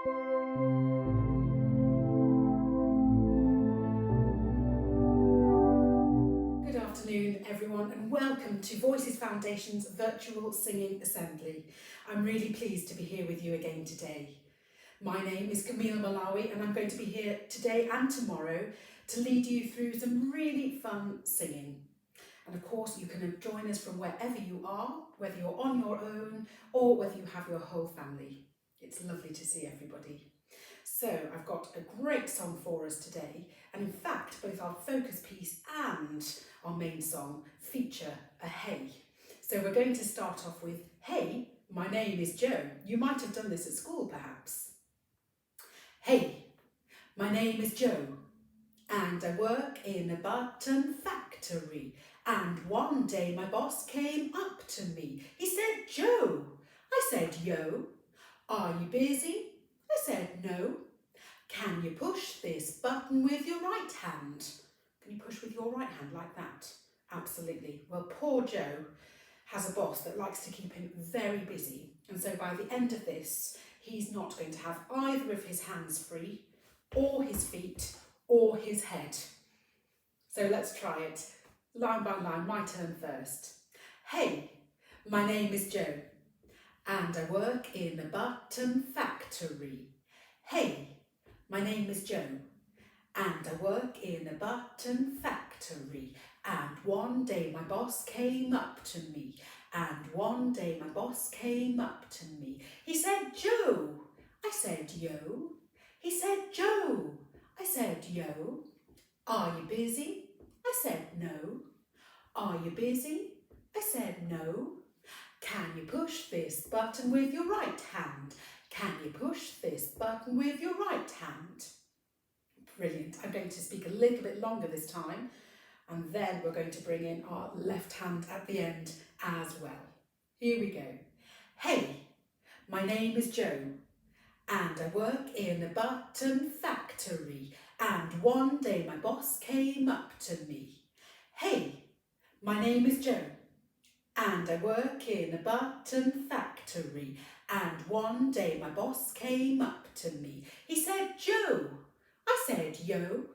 Good afternoon everyone and welcome to Voices Foundation's virtual singing assembly. I'm really pleased to be here with you again today. My name is Camille Maalawy and I'm going to be here today and tomorrow to lead you through some really fun singing. And of course you can join us from wherever you are, whether you're on your own or whether you have your whole family. It's lovely to see everybody. So I've got a great song for us today, and in fact both our focus piece and our main song feature a hey. So we're going to start off with, hey, my name is Joe. You might have done this at school perhaps. Hey, my name is Joe and I work in a button factory, and one day my boss came up to me. He said, Joe. I said, yo. Are you busy? I said, no. Can you push this button with your right hand? Can you push with your right hand like that? Absolutely. Well, poor Joe has a boss that likes to keep him very busy. And so by the end of this, he's not going to have either of his hands free, or his feet, or his head. So let's try it. Line by line, my turn first. Hey, my name is Joe, and I work in a button factory. Hey, my name is Joe, and I work in a button factory. And one day my boss came up to me. And one day my boss came up to me. He said, Joe. I said, yo. He said, Joe. I said, yo. Are you busy? I said, no. Are you busy? I said, no. Can you push this button with your right hand? Can you push this button with your right hand? Brilliant. I'm going to speak a little bit longer this time, and then we're going to bring in our left hand at the end as well. Here we go. Hey, my name is Joe, and I work in a button factory, and one day my boss came up to me. Hey, my name is Joe, and I work in a button factory, and one day my boss came up to me. He said, Joe. I said, yo.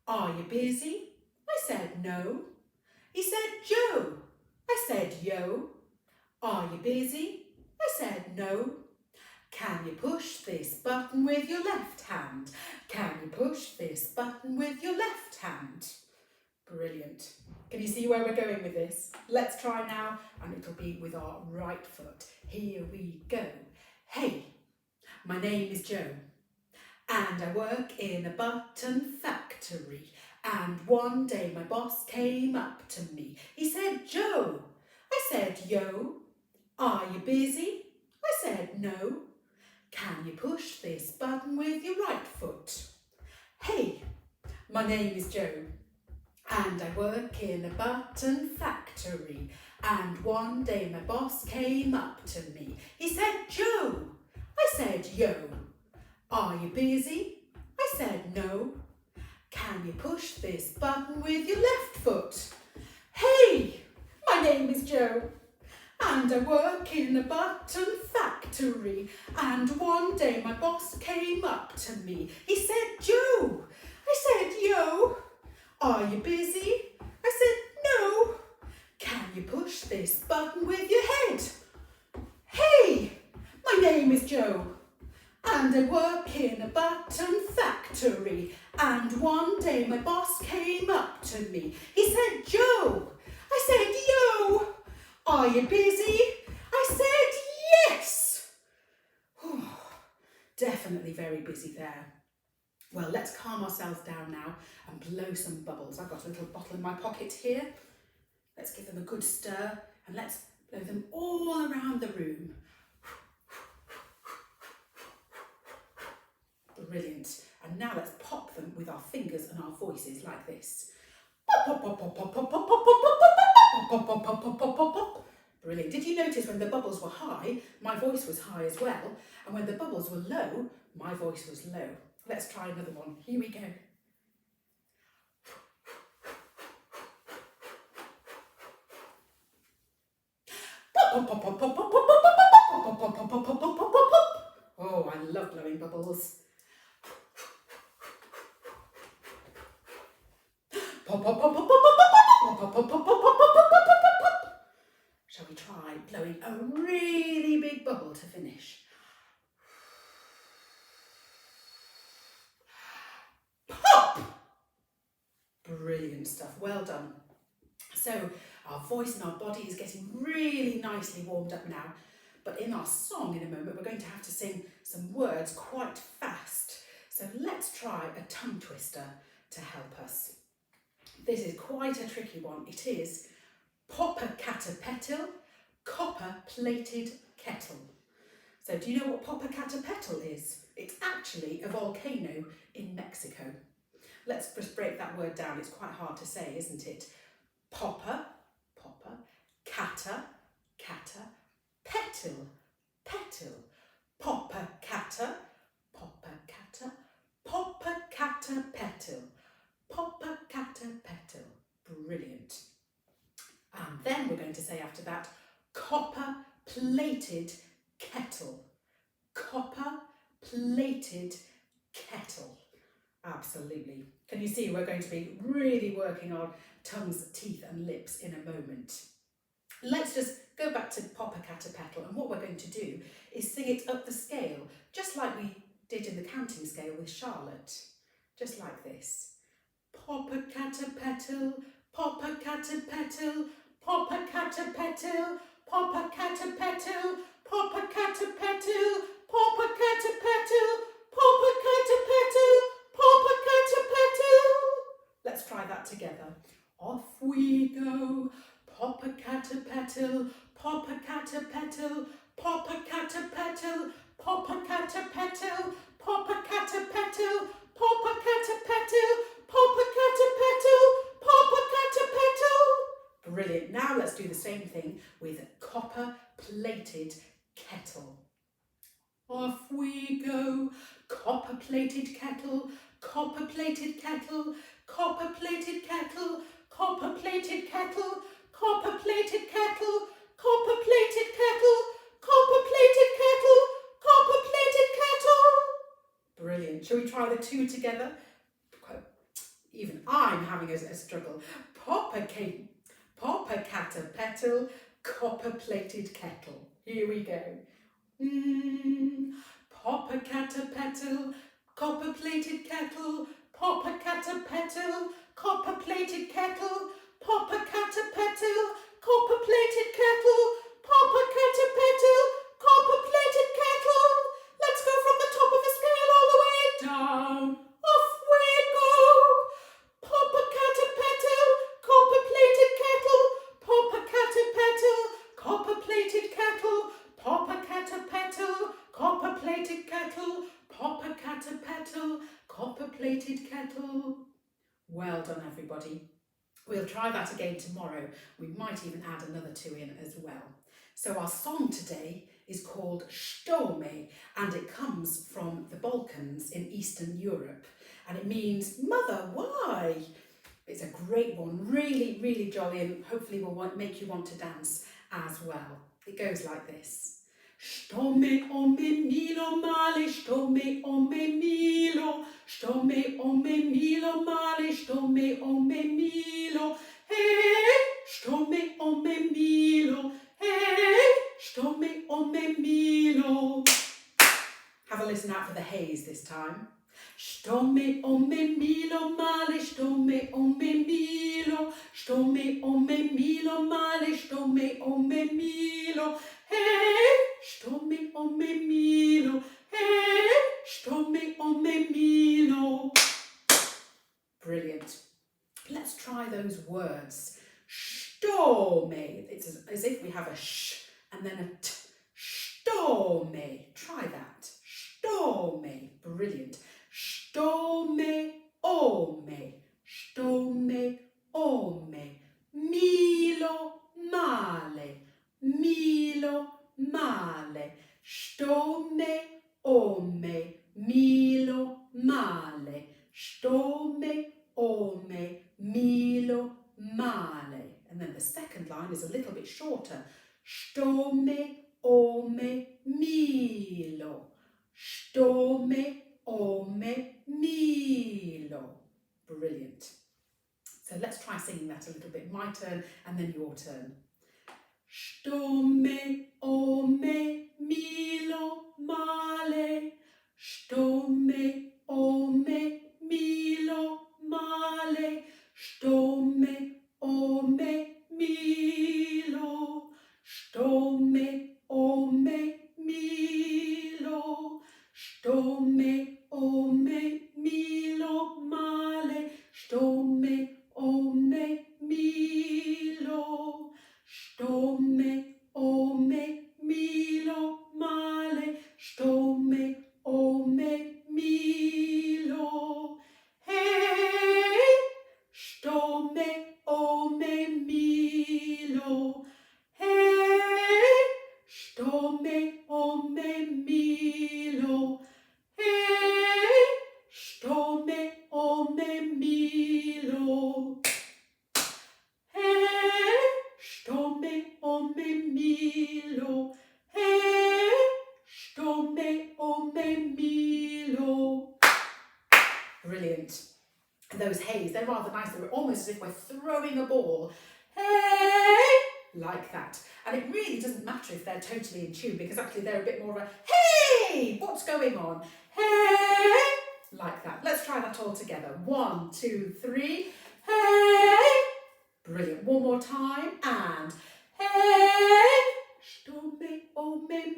Are you busy? I said, no. He said, Joe. I said, yo. Are you busy? I said, no. Can you push this button with your left hand? Can you push this button with your left hand? Brilliant. Can you see where we're going with this? Let's try now, and it'll be with our right foot. Here we go. Hey, my name is Joe, and I work in a button factory. And one day my boss came up to me. He said, Joe. I said, yo. Are you busy? I said, no. Can you push this button with your right foot? Hey, my name is Joe, and I work in a button factory. And one day my boss came up to me. He said, Joe. I said, yo. Are you busy? I said, no. Can you push this button with your left foot? Hey, my name is Joe, and I work in a button factory. And one day my boss came up to me. He said, Joe. I said, yo. Are you busy? I said, no. Can you push this button with your head? Hey, my name is Joe, and I work in a button factory. And one day my boss came up to me. He said, Joe. I said, yo. Are you busy? I said, yes. Definitely very busy there. Well, let's calm ourselves down now and blow some bubbles. I've got a little bottle in my pocket here. Let's give them a good stir and let's blow them all around the room. Brilliant. And now let's pop them with our fingers and our voices like this. Pop, pop, pop, pop, pop, pop, pop, pop, pop, pop, pop, pop, pop, pop, pop, pop, pop. Brilliant. Did you notice when the bubbles were high, my voice was high as well, and when the bubbles were low, my voice was low? Let's try another one. Here we go. Oh, I love love blowing bubbles. Pop, pop, pop, pop, pop, pop, pop, pop, pop, pop, pop, pop, pop, pop, pop. Shall we try blowing a really big bubble to finish? Pop! Brilliant stuff, well done. So our voice and our body is getting really nicely warmed up now, but in our song in a moment we're going to have to sing some words quite fast. So let's try a tongue twister to help us. This is quite a tricky one. It is Popocatépetl, copper-plated kettle. So do you know what Popocatépetl is? It's actually a volcano in Mexico. Let's just break that word down. It's quite hard to say, isn't it? Popper, popper, cata, cata, petal, petal, Popocata, Popocata, Popocatépetl, Popocatépetl. Brilliant. And then we're going to say after that, copper-plated kettle. Copper-plated kettle. Absolutely. Can you see we're going to be really working on tongues, teeth and lips in a moment. Let's just go back to Popocatépetl, and what we're going to do is sing it up the scale, just like we did in the counting scale with Charlotte. Just like this. Popocatépetl, Popocatépetl, Popocatépetl, Popocatépetl, Popocatépetl, Popocatépetl, Popocatépetl, Popocatépetl. Let's try that together. Off we go. Popocatépetl, Popocatépetl, Popocatépetl, Popocatépetl, Popocatépetl, Popocatépetl, Popocatépetl, Popocatépetl. Brilliant. Now let's do the same thing with copper-plated kettle. Off we go. Copper-plated kettle, copper-plated kettle, copper-plated kettle, copper-plated kettle, copper-plated kettle, copper-plated kettle, copper-plated kettle, copper-plated kettle. Brilliant. Shall we try the two together? Even I'm having a struggle. Popocatépetl, copper-plated kettle. Here we go. Popocatépetl, copper-plated kettle, Popocatépetl, copper-plated kettle, Popocatépetl, copper-plated kettle, Popocatépetl, copper-plated kettle. Let's go from the top of the scale all the way down. Off we go. Popocatépetl, copper-plated kettle, Popocatépetl, copper-plated kettle, Popocatépetl, copper-plated kettle, Popocatépetl, copper-plated kettle. Well done, everybody. We'll try that again tomorrow. We might even add another two in as well. So our song today is called Sto Me, and it comes from the Balkans in Eastern Europe, and it means mother, why? It's a great one, really, really jolly, and hopefully will make you want to dance as well. It goes like this. Sto me o me milo male, sto me o me milo, sto me o me milo male, sto me o me milo, hey, sto me o me milo, hey, sto me o me milo. Have a listen out for the haze this time. Sto me o me milo male, sto me o me milo, sto me o me milo male, sto me o me milo, hey, sto me o me milo, hey, sto me o me milo. Brilliant. Let's try those words. Sto me. It's as if we have a sh and then a t. Sto me. Try that. Sto me. Brilliant. Sto me o me. Sto me o me. Milo male. Milo male. Sto me o me. Milo male. Sto me o me. Milo male. And then the second line is a little bit shorter. Sto me o me milo. Sto me, mi, lo. Brilliant. So let's try singing that a little bit. My turn and then your turn. Sto me, mi, lo, male. Sto me, mi, lo, male. Sto me, mi, lo. Sto me, mi, lo. Sto me, mi, lo, male. Sto me, mi, lo. Sto me, mi, lo, male. Sto me, mi, lo. Hey! Sto me, mi, lo. Hey! Sto me, mi, lo. Hey! Sto me, mi, lo. Hey! Sto me, mi, lo. Hey! Sto me, mi, lo. Brilliant. And those heys, they're rather nice. They're almost as if we're throwing a ball. Hey! Like that. And it really doesn't matter if they're totally in tune, because actually they're a bit more of a hey! What's going on? Hey! Like that. Let's try that all together. 1, 2, 3. Hey! Brilliant. One more time. And hey! Sto me,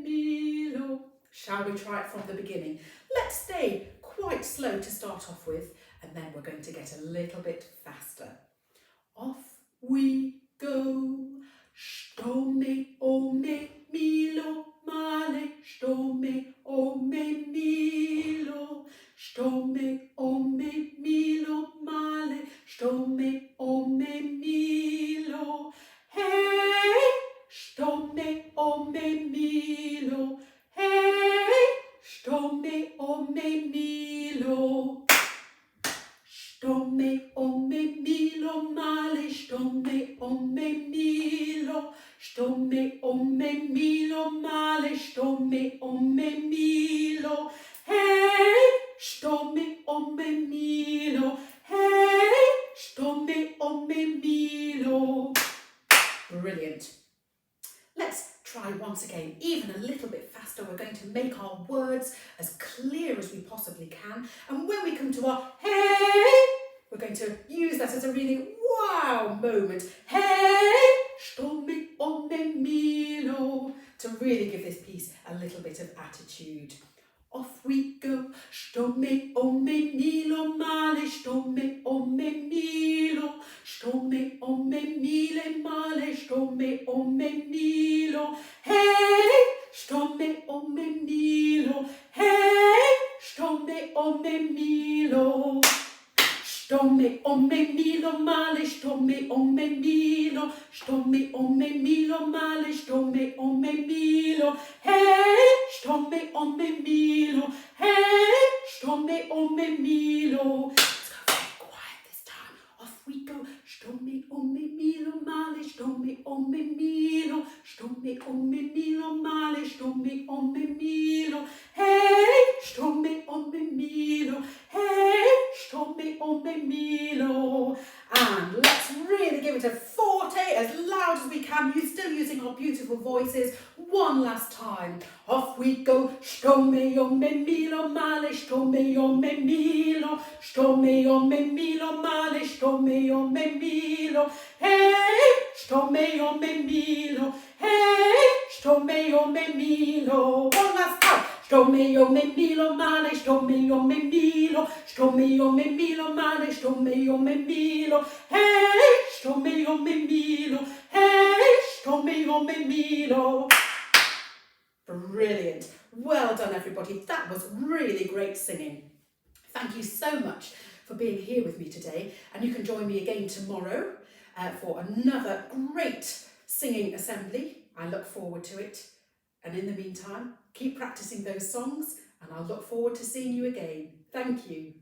mi, lo. Shall we try it from the beginning? Let's stay quite slow to start off with, and then we're going to get a little bit faster. Off we go. Sto me, mi, lo, male. Sto me, mi, lo. Sto me, mi, lo, male. Sto me, mi, lo. Hey! Sto me, mi, lo. Hey! Sto me, mi, lo. Sto me, mi, lo, male. Sto me, mi, lo. Sto me, mi, lo, male. Sto me, mi, lo. Hey! Sto me, mi, lo. Hey! Sto me, mi, lo. Brilliant. Let's try once again, even a little bit faster. We're going to make our words as clear as we possibly can. And when we come to our hey, we're going to use that as a really wow moment. Hey, sto me, mi, lo, to really give this piece a little bit of attitude. Off we go. Sto me, mi, lo, male. Sto me, mi, lo. Sto me, mi, le, male. Sto me, mi, lo. Hey! Sto me, mi, lo. Hey! Sto me, mi, lo. Sto me, mi, lo, male. Sto me, mi, lo. Sto me, mi, lo, male. Sto me, mi, lo. Hey! Sto me, mi, lo. Hey! Sto me, mi, lo. Let's go very quiet this time. Off we go. Sto me, mi, lo, male. Sto me, mi, lo. Sto me, mi, lo, male. Sto me, mi, lo. Hey! Sto me, mi, lo. Hey! Sto me, mi, lo. And let's really give it a forte as loud as we can. You're still using our beautiful voices. One last time. Off we go. Sto me, mi, lo, male. Sto me, mi, lo. Sto me, mi, lo, male. Sto me, mi, lo. Hey! Sto me, mi, lo. Hey! Sto me, mi, lo. One last time. Sto me, mi, lo, male. Sto me, mi, lo. Sto me, mi, lo, male. Sto me, mi, lo. Hey! Sto me, mi, lo. Hey! Sto me, mi, lo. Brilliant. Well done, everybody. That was really great singing. Thank you so much for being here with me today. And you can join me again tomorrow for another great singing assembly. I look forward to it. And in the meantime, keep practicing those songs, and I'll look forward to seeing you again. Thank you.